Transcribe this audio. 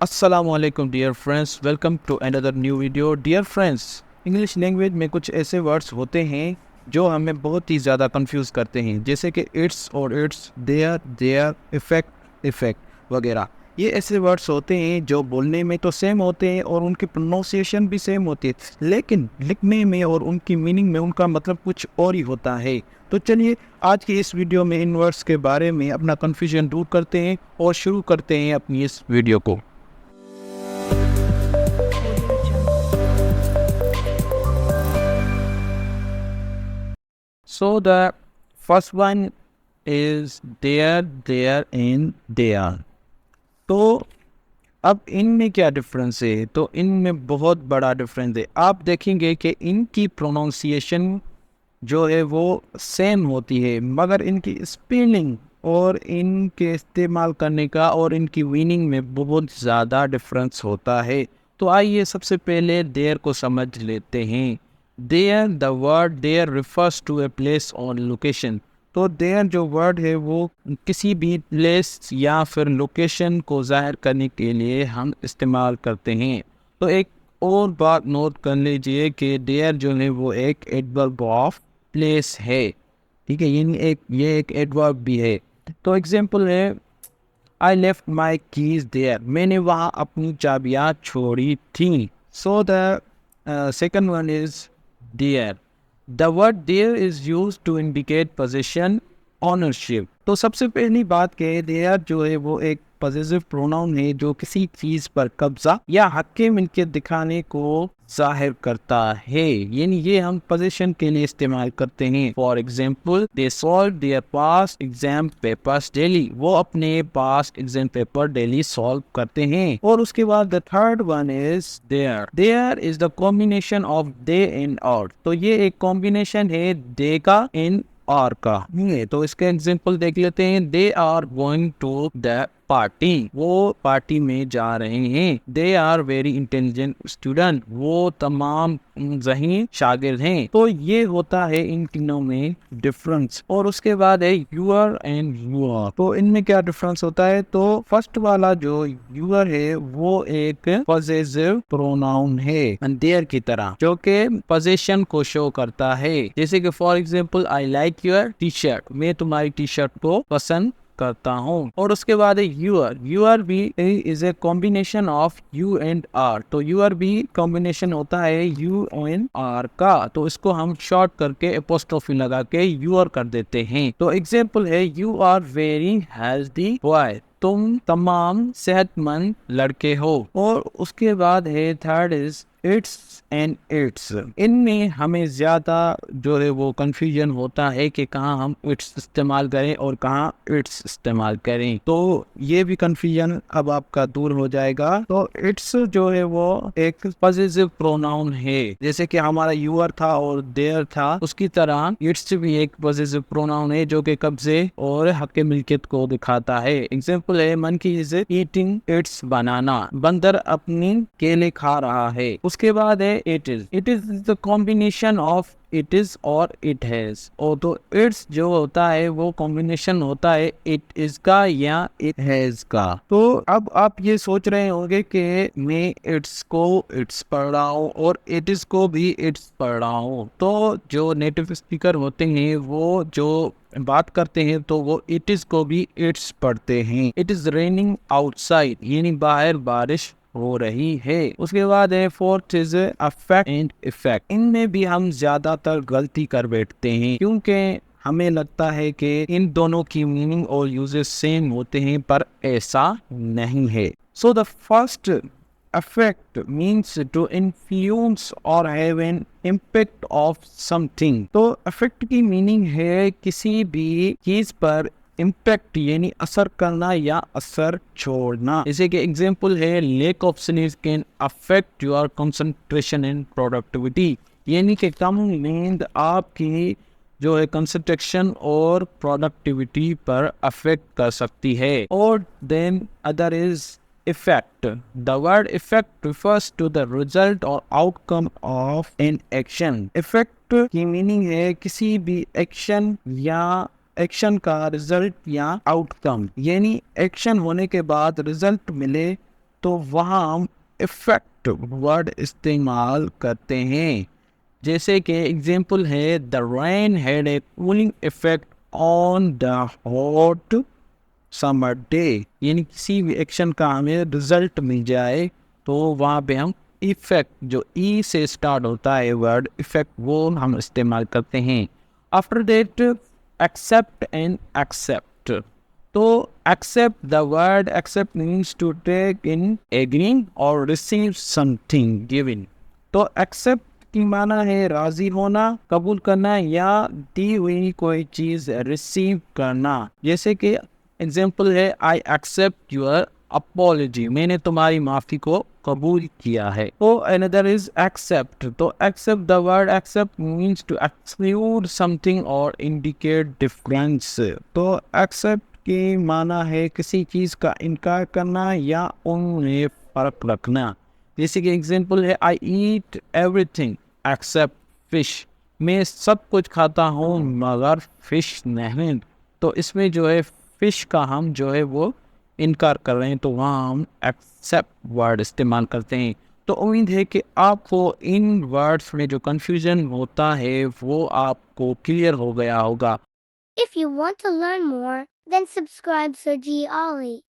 Assalamualaikum dear friends, welcome to another new video. Dear friends, English language में कुछ ऐसे words होते हैं जो हमें बहुत ही ज़्यादा कंफ्यूज करते हैं, जैसे कि इट्स और इट्स, देयर, इफ़ेक्ट वगैरह। ये ऐसे वर्ड्स होते हैं जो बोलने में तो सेम होते हैं और उनकी प्रोनाउंसिएशन भी सेम होती है, लेकिन लिखने में और उनकी मीनिंग में उनका मतलब कुछ और ही होता है। तो चलिए आज की इस वीडियो में इन वर्ड्स के बारे में अपना कन्फ्यूजन दूर करते हैं और शुरू करते हैं अपनी इस वीडियो को। So the first one is there and there. तो अब इनमें क्या डिफरेंस है? तो इनमें बहुत बड़ा डिफरेंस है। आप देखेंगे कि इनकी प्रोनाउंसिएशन जो है वो सेम होती है, मगर इनकी स्पेलिंग और इनके इस्तेमाल करने का और इनकी मीनिंग में बहुत ज़्यादा डिफरेंस होता है। तो आइए सबसे पहले देयर को समझ लेते हैं। There, the word there refers to a place और लोकेशन। तो देयर जो वर्ड है वो किसी भी प्लेस या फिर लोकेशन को जाहिर करने के लिए हम इस्तेमाल करते हैं। तो एक और बात नोट कर लीजिए कि देयर जो है वो एक एडवर्ब ऑफ प्लेस है, ठीक है, ये एक एडवर्ब भी है। तो एग्जांपल है, I left my keys there, मैंने वहाँ अपनी चाबियाँ छोड़ी थी। So the second one is there. The word there is used to indicate position, ownership. तो सबसे पहली बात कि देयर जो है वो एक पॉजेसिव प्रोनाउन है जो किसी चीज पर कब्जा या हक के मिल्कियत दिखाने को जाहिर करता है, यानी ये हम पोजीशन के लिए इस्तेमाल करते हैं। For example, they solve their past exam papers daily, वो अपने past exam paper daily solve करते हैं। और उसके बाद the third one is there. There is the combination of they and are. तो ये एक कॉम्बिनेशन है दे का एंड आर का। तो इसका एग्जांपल देख लेते हैं। They are going to the party, वो पार्टी में जा रहे हैं। They are very intelligent student, वो तमाम ज़हीन शागिर्द हैं। तो ये होता है इन तीनों में डिफरेंस। और उसके बाद है यूअर एंड यूआर। तो इनमें क्या डिफरेंस होता है? तो फर्स्ट वाला जो यूअर है वो एक पॉजेसिव प्रोनाउन है देयर की तरह, जो कि पोजीशन को शो करता है। जैसे कि for example, I like your T shirt, मैं तुम्हारी टी शर्ट को पसंद करता हूँ। और उसके बाद है यूअर। यूअर भी is a combination of you and are. तो यूअर भी कॉम्बिनेशन होता है यू एंड आर का। तो इसको हम शॉर्ट करके एपोस्ट्रोफी लगा के यूअर कर देते हैं। तो एग्जाम्पल है, you are very healthy boy, तुम तमाम सेहतमंद लड़के हो। और उसके बाद है third is its and it's. इनमें हमें ज्यादा जो है वो कंफ्यूजन होता है कि कहाँ हम इट्स इस्तेमाल करें और कहाँ इट्स इस्तेमाल करें। तो ये भी कंफ्यूजन अब आपका दूर हो जाएगा। तो इट्स जो है वो एक पॉजेसिव प्रोनाउन है, जैसे कि हमारा यूअर था और देयर था, उसकी तरह इट्स भी एक पॉजेसिव प्रोनाउन है जो कि कब्जे और हक मिल्कियत को दिखाता है। एग्जाम्पल है, मंकी इज ईटिंग इट्स बनाना, बंदर अपनी केले खा रहा है। उसके बाद है it is. It is the combination of it is और इट हैज। और तो इट्स जो होता है वो कॉम्बिनेशन होता है इट इज का या इट हैज का। तो अब आप ये सोच रहे होंगे कि मैं इट्स को इट्स पढ़ रहा हूँ और इट इज को भी इट्स पढ़ रहा हूँ। तो जो नेटिव स्पीकर होते हैं वो जो बात करते हैं तो वो इट इज को भी इट्स पढ़ते हैं। इट इज रेनिंग आउटसाइड, यानी बाहर बारिश हो रही है। उसके बाद है fourth is affect and effect. इनमें भी हम ज्यादातर गलती कर बैठते हैं क्योंकि हमें लगता है कि इन दोनों की मीनिंग और यूजेस सेम होते हैं, पर ऐसा नहीं है। So the first affect means to influence or have an impact of something। तो affect की मीनिंग है किसी भी चीज पर इम्पैक्ट यानी असर करना या असर छोड़ना। जैसे कि एग्जांपल है, lake of sleep can affect your concentration and productivity, यानी कि कम नींद आपकी जो है कंसंट्रेशन और प्रोडक्टिविटी पर अफेक्ट कर सकती है। और then other is effect। The word effect refers to the result or outcome of an action। Effect की मीनिंग है किसी भी एक्शन या एक्शन का रिजल्ट या आउटकम, यानी एक्शन होने के बाद रिजल्ट मिले तो वहाँ हम इफेक्ट वर्ड इस्तेमाल करते हैं। जैसे कि एग्जाम्पल है the rain had a cooling effect on the hot summer day, यानी किसी भी एक्शन का हमें रिजल्ट मिल जाए तो वहाँ पे हम इफेक्ट, जो ई से स्टार्ट होता है वर्ड इफेक्ट, वो हम इस्तेमाल करते हैं। After that accept and except, तो accept, the word accept means to take in, agreeing और रिसीव समथिंग गिवन। तो एक्सेप्ट की माना है राजी होना, कबूल करना या दी हुई कोई चीज रिसीव करना। जैसे कि एग्जाम्पल है आई एक्सेप्ट योर अपॉलजी, मैंने तुम्हारी माफी को कबूल किया है। तो अनदर इज एक्सेप्ट, तो accept, the word accept means to exclude something or indicate difference. तो एक्सेप्ट की माना है किसी चीज का इनकार करना या उनमें फर्क रखना। जैसे कि एग्जाम्पल है आई ईट एवरीथिंग एक्सेप्ट फिश, मैं सब कुछ खाता हूँ मगर फिश नहीं। तो इसमें जो है फिश का हम जो है वो इनकार कर रहे हैं, तो वहाँ हम एक्सेप्ट वर्ड इस्तेमाल करते हैं। तो उम्मीद है कि आपको इन वर्ड्स में जो कंफ्यूजन होता है वो आपको क्लियर हो गया होगा। If you want to learn more, then subscribe Sir G. Ollie.